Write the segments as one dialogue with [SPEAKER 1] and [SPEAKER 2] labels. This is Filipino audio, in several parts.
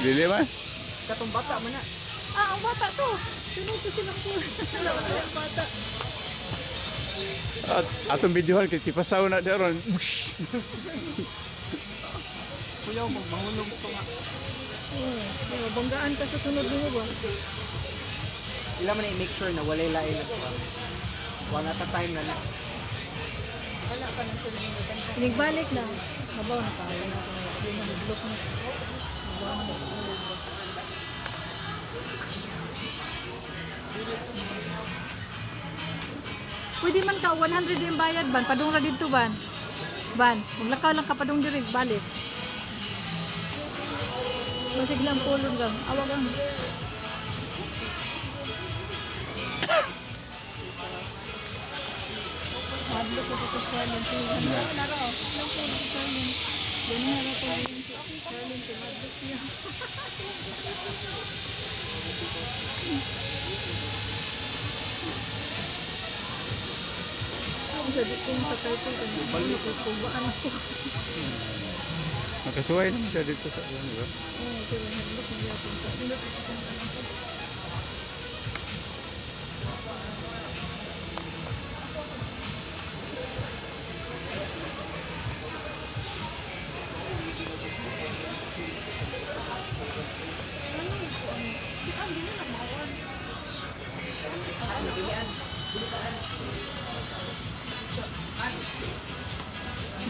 [SPEAKER 1] Dili man.
[SPEAKER 2] Katong bata man na.
[SPEAKER 3] Ah, ang bata to. Sunod to silang po. Ang bata.
[SPEAKER 1] At atong videohan kay tipasaw na daron.
[SPEAKER 2] Kuya mo, mahulog ito nga.
[SPEAKER 3] Oo, banggaan ka sa sunod mo ba?
[SPEAKER 2] Ila man i-make sure na walay lain na one at a time na na.
[SPEAKER 3] Wala pa nang sunod. Pinagbalik na. Mabaw na tayo. Yung mag-block na. Mabaw na. Pwede man ka, 100 yung bayad ban. Padung ra dito ban. Ban, maglakaw lang ka padung diri balik. Masig lang pulong gang. Awag ang. Madlo ko sa Charlene. Wala raw. Lang po sa Charlene. Yan na raw po yung Charlene. Madlo siya. Jadi kung sa title ko, balik ko kung baan ako.
[SPEAKER 1] Nakasuway naman siya dito sa ano, di ba?
[SPEAKER 3] Oo, pero hadlok niya kung sa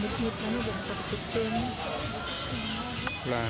[SPEAKER 3] bukit ano ba sa picture mo?
[SPEAKER 1] Wala.